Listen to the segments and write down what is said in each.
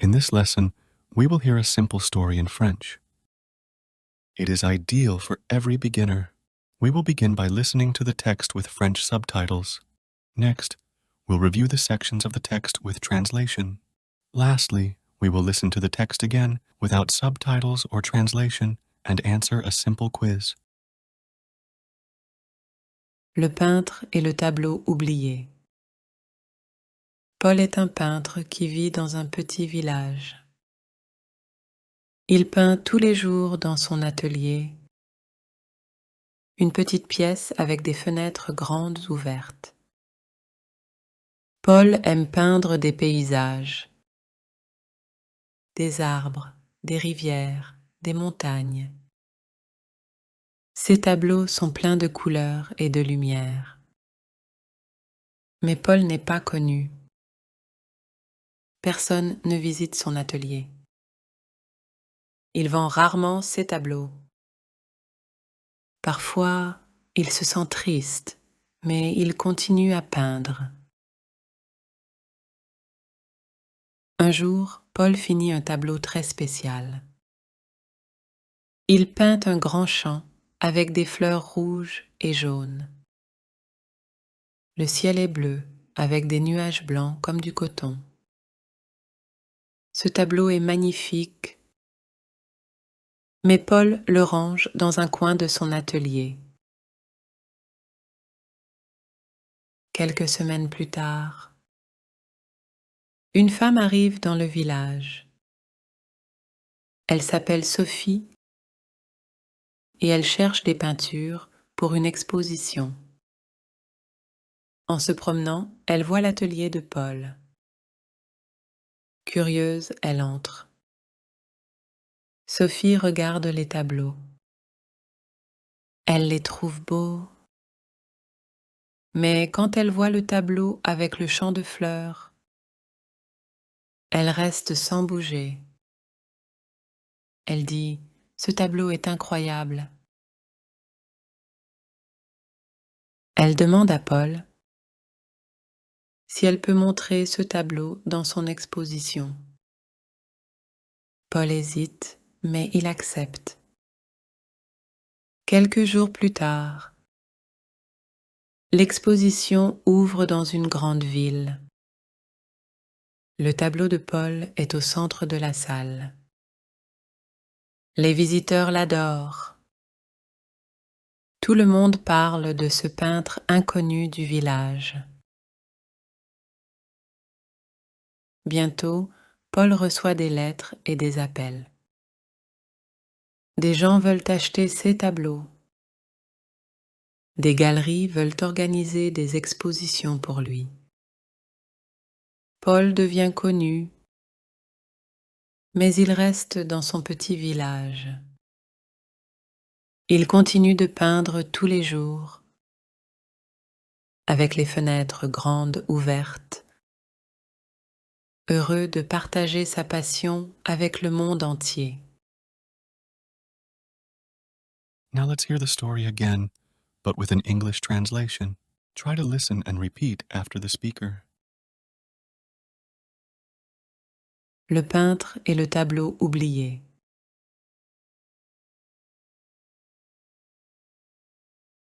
In this lesson, we will hear a simple story in French. It is ideal for every beginner. We will begin by listening to the text with French subtitles. Next, we'll review the sections of the text with translation. Lastly, we will listen to the text again without subtitles or translation and answer a simple quiz. Le peintre et le tableau oublié. Paul est un peintre qui vit dans un petit village. Il peint tous les jours dans son atelier, une petite pièce avec des fenêtres grandes ouvertes. Paul aime peindre des paysages, des arbres, des rivières, des montagnes. Ses tableaux sont pleins de couleurs et de lumière. Mais Paul n'est pas connu. Personne ne visite son atelier. Il vend rarement ses tableaux. Parfois, il se sent triste, mais il continue à peindre. Un jour, Paul finit un tableau très spécial. Il peint un grand champ avec des fleurs rouges et jaunes. Le ciel est bleu avec des nuages blancs comme du coton. Ce tableau est magnifique, mais Paul le range dans un coin de son atelier. Quelques semaines plus tard, une femme arrive dans le village. Elle s'appelle Sophie et elle cherche des peintures pour une exposition. En se promenant, elle voit l'atelier de Paul. Curieuse, elle entre. Sophie regarde les tableaux. Elle les trouve beaux. Mais quand elle voit le tableau avec le champ de fleurs, elle reste sans bouger. Elle dit « Ce tableau est incroyable ». Elle demande à Paul si elle peut montrer ce tableau dans son exposition. Paul hésite, mais il accepte. Quelques jours plus tard, l'exposition ouvre dans une grande ville. Le tableau de Paul est au centre de la salle. Les visiteurs l'adorent. Tout le monde parle de ce peintre inconnu du village. Bientôt, Paul reçoit des lettres et des appels. Des gens veulent acheter ses tableaux. Des galeries veulent organiser des expositions pour lui. Paul devient connu, mais il reste dans son petit village. Il continue de peindre tous les jours, avec les fenêtres grandes ouvertes, heureux de partager sa passion avec le monde entier. Now let's hear the story again, but with an English translation. Try to listen and repeat after the speaker. Le peintre et le tableau oublié.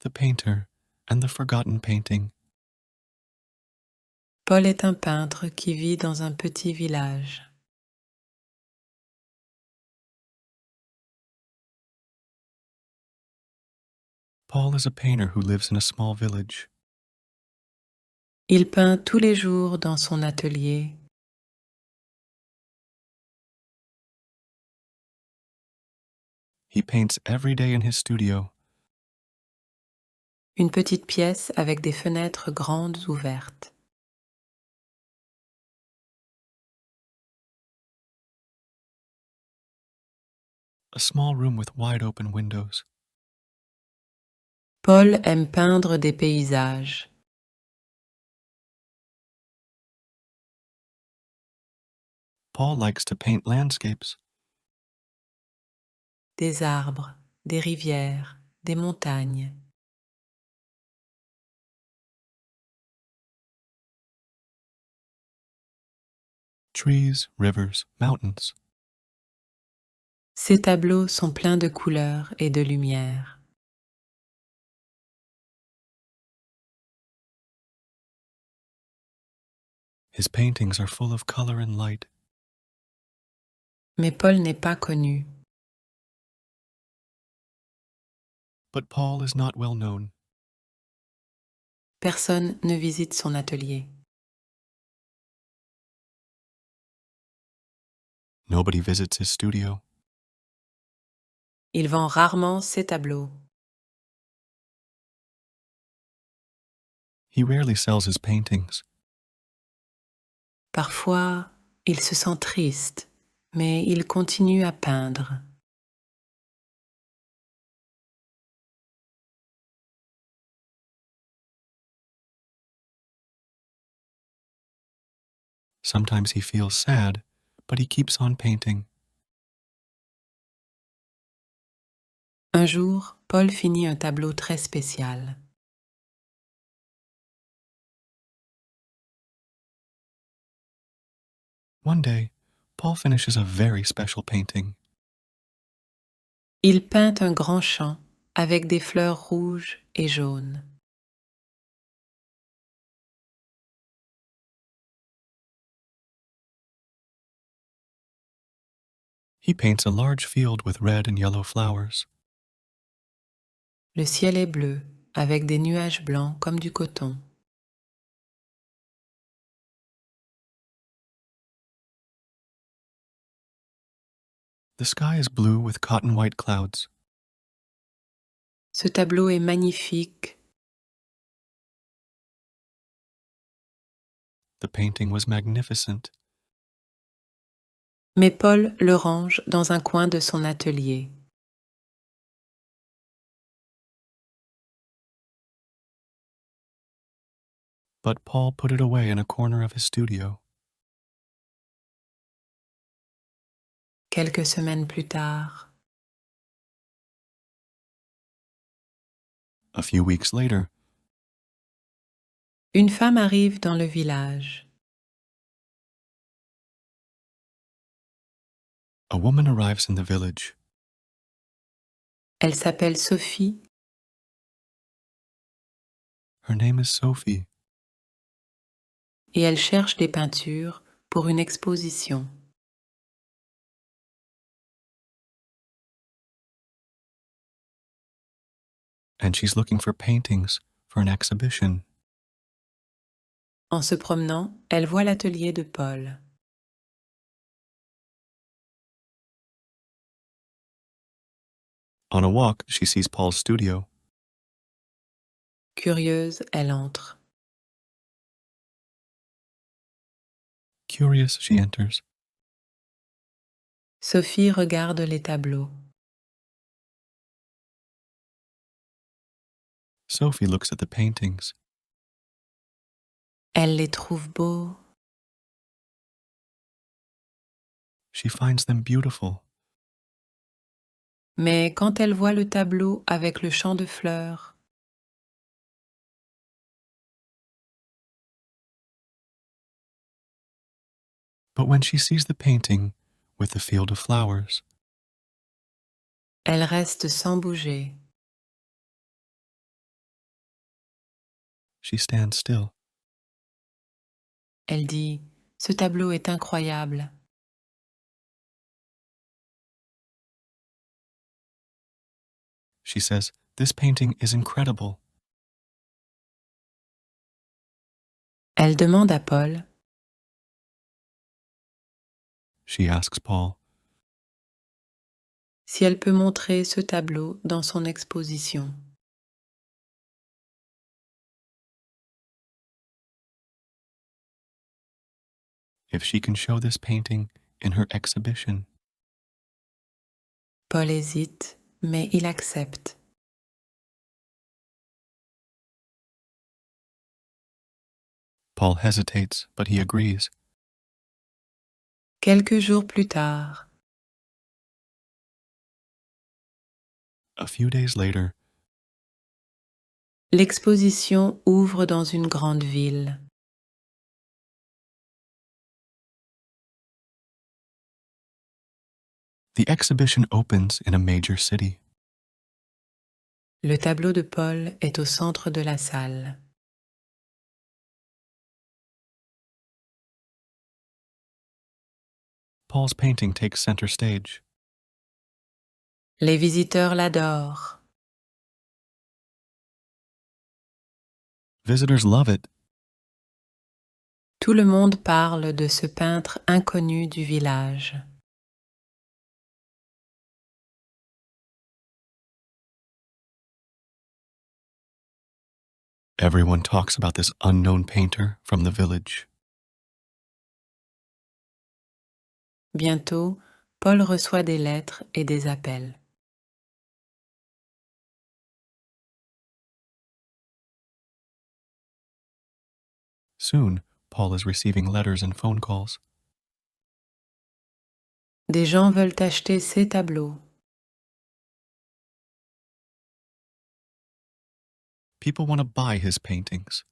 The painter and the forgotten painting. Paul est un peintre qui vit dans un petit village. Paul is a painter who lives in a small village. Il peint tous les jours dans son atelier. He paints every day in his studio. Une petite pièce avec des fenêtres grandes ouvertes. A small room with wide open windows. Paul aime peindre des paysages. Paul likes to paint landscapes. Des arbres, des rivières, des montagnes. trees, rivers, mountains. Ces tableaux sont pleins de couleurs et de lumière. His paintings are full of color and light. Mais Paul n'est pas connu. But Paul is not well known. Personne ne visite son atelier. Nobody visits his studio. Il vend rarement ses tableaux. He rarely sells his paintings. Parfois, il se sent triste, mais il continue à peindre. Sometimes he feels sad, but he keeps on painting. Un jour, Paul finit un tableau très spécial. One day, Paul finishes a very special painting. Il peint un grand champ avec des fleurs rouges et jaunes. He paints a large field with red and yellow flowers. Le ciel est bleu avec des nuages blancs comme du coton. The sky is blue with cotton white clouds. Ce tableau est magnifique. The painting was magnificent, Mais Paul le range dans un coin de son atelier. but Paul put it away in a corner of his studio. Quelques semaines plus tard, A few weeks later, une femme arrive dans le village. a woman arrives in the village. Elle s'appelle Sophie Her name is Sophie, et elle cherche des peintures pour une exposition. and she's looking for paintings for an exhibition. En se promenant, elle voit l'atelier de Paul. On a walk, she sees Paul's studio. Curieuse, elle entre. Curious, she enters. Sophie regarde les tableaux. Sophie looks at the paintings. Elle les trouve beaux. She finds them beautiful. Mais quand elle voit le tableau avec le champ de fleurs, But when she sees the painting with the field of flowers, elle reste sans bouger. she stands still. Elle dit « Ce tableau est incroyable ». She says, "This painting is incredible." Elle demande à Paul She asks Paul si elle peut montrer ce tableau dans son exposition. if she can show this painting in her exhibition. Paul hésite, mais il accepte. Paul hesitates, but he agrees. Quelques jours plus tard, A few days later, l'exposition ouvre dans une grande ville. The exhibition opens in a major city. Le tableau de Paul est au centre de la salle. Paul's painting takes center stage. Les visiteurs l'adorent. Visitors love it. Tout le monde parle de ce peintre inconnu du village. Everyone talks about this unknown painter from the village. Bientôt, Paul reçoit des lettres et des appels. Soon, Paul is receiving letters and phone calls. Des gens veulent acheter ses tableaux. People want to buy his paintings.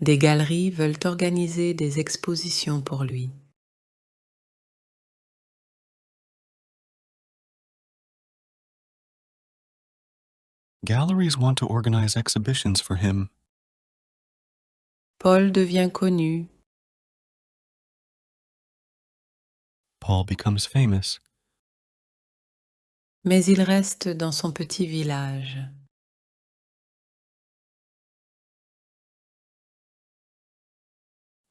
Des galeries veulent organiser des expositions pour lui. Galleries want to organize exhibitions for him. Paul devient connu. Paul becomes famous, Mais il reste dans son petit village.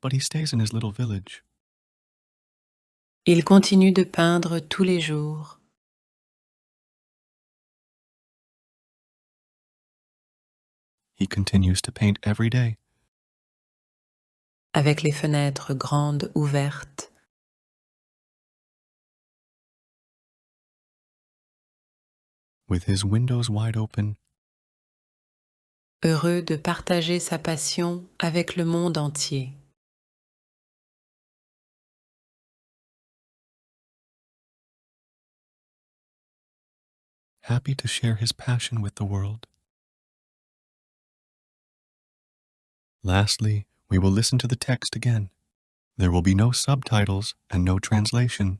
but he stays in his little village. Il continue de peindre tous les jours. He continues to paint every day, Avec les fenêtres grandes ouvertes. with his windows wide open, Heureux de partager sa passion avec le monde entier. happy to share his passion with the world. Lastly, we will listen to the text again. There will be no subtitles and no translation.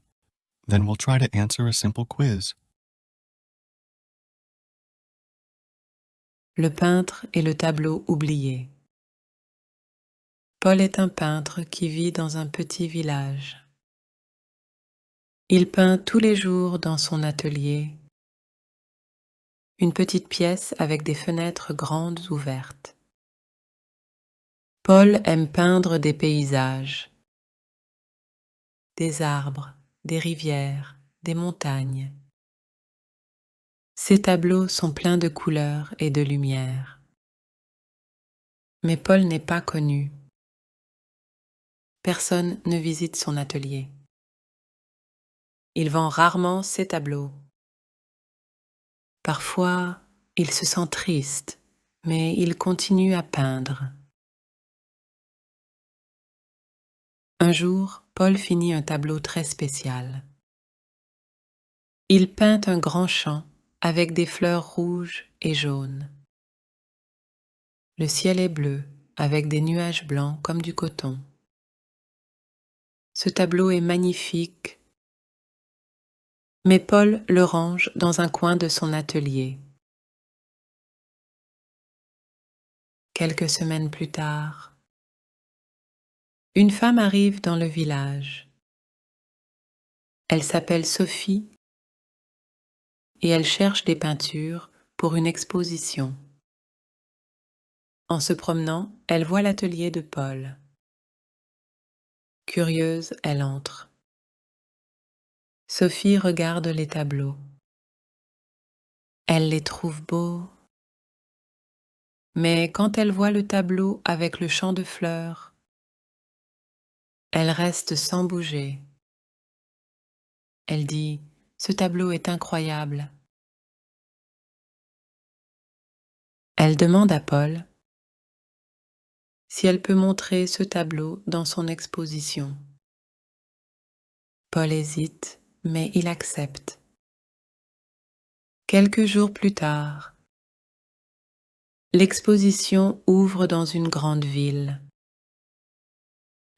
Then we'll try to answer a simple quiz. Le peintre et le tableau oublié. Paul est un peintre qui vit dans un petit village. Il peint tous les jours dans son atelier, une petite pièce avec des fenêtres grandes ouvertes. Paul aime peindre des paysages, des arbres, des rivières, des montagnes. Ses tableaux sont pleins de couleurs et de lumière. Mais Paul n'est pas connu. Personne ne visite son atelier. Il vend rarement ses tableaux. Parfois, il se sent triste, mais il continue à peindre. Un jour, Paul finit un tableau très spécial. Il peint un grand champ avec des fleurs rouges et jaunes. Le ciel est bleu avec des nuages blancs comme du coton. Ce tableau est magnifique, mais Paul le range dans un coin de son atelier. Quelques semaines plus tard, une femme arrive dans le village. Elle s'appelle Sophie et elle cherche des peintures pour une exposition. En se promenant, elle voit l'atelier de Paul. Curieuse, elle entre. Sophie regarde les tableaux. Elle les trouve beaux. Mais quand elle voit le tableau avec le champ de fleurs, elle reste sans bouger. Elle dit « Ce tableau est incroyable ». Elle demande à Paul si elle peut montrer ce tableau dans son exposition. Paul hésite, mais il accepte. Quelques jours plus tard, l'exposition ouvre dans une grande ville.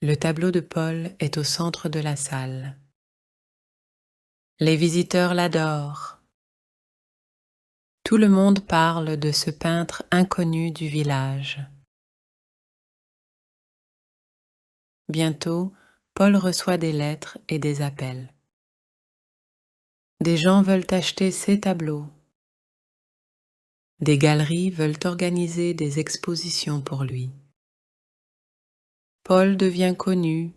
Le tableau de Paul est au centre de la salle. Les visiteurs l'adorent. Tout le monde parle de ce peintre inconnu du village. Bientôt, Paul reçoit des lettres et des appels. Des gens veulent acheter ses tableaux. Des galeries veulent organiser des expositions pour lui. Paul devient connu,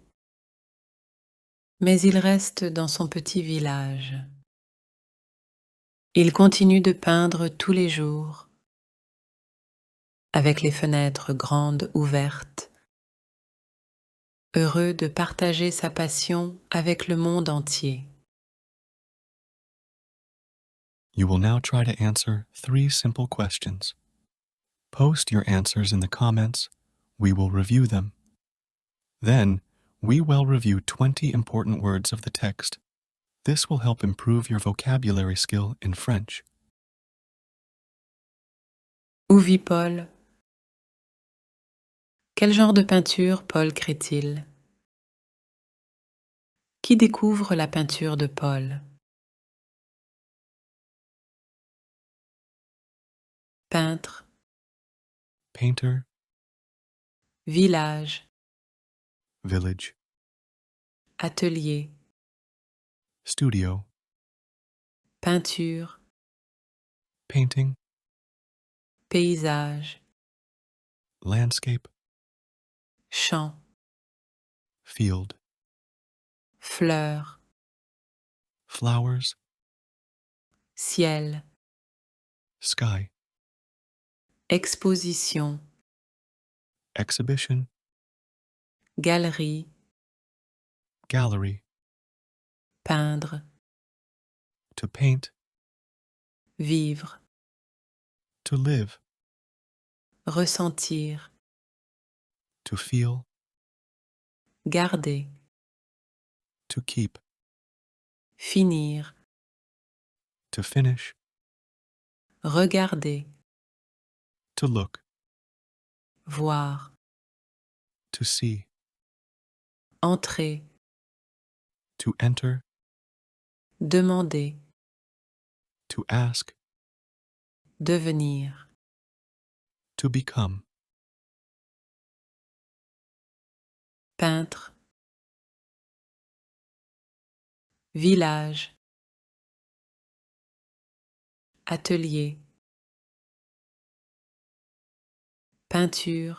mais il reste dans son petit village. Il continue de peindre tous les jours, avec les fenêtres grandes ouvertes, heureux de partager sa passion avec le monde entier. You will now try to answer 3 simple questions. Post your answers in the comments. We will review them. Then, we will review 20 important words of the text. This will help improve your vocabulary skill in French. Où vit Paul? Quel genre de peinture Paul crée-t-il? Qui découvre la peinture de Paul? Peintre, Painter, village, village, atelier, studio, peinture, painting, paysage, landscape, champ, field, fleurs, flowers, ciel, sky, exposition, exhibition, galerie, gallery, peindre, to paint, vivre, to live, ressentir, to feel, garder, to keep, finir, to finish, regarder, to look, voir, to see, entrer, to enter, demander, to ask, devenir. to become, Peintre, village, atelier, peinture,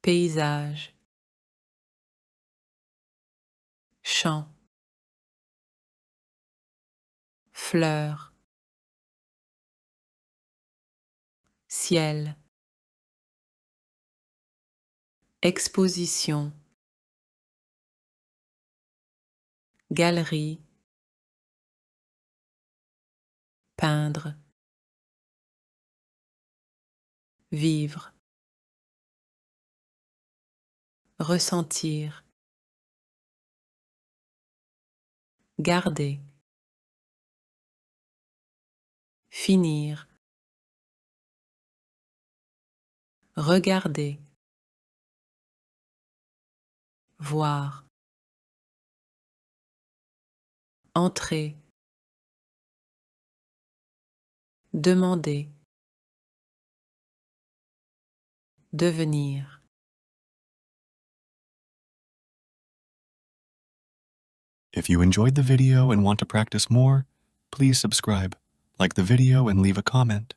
paysage, champ, fleurs, ciel, exposition, galerie, peindre, vivre, ressentir, garder, finir, regarder, voir, entrer, demander, devenir. If you enjoyed the video and want to practice more, please subscribe, like the video, and leave a comment.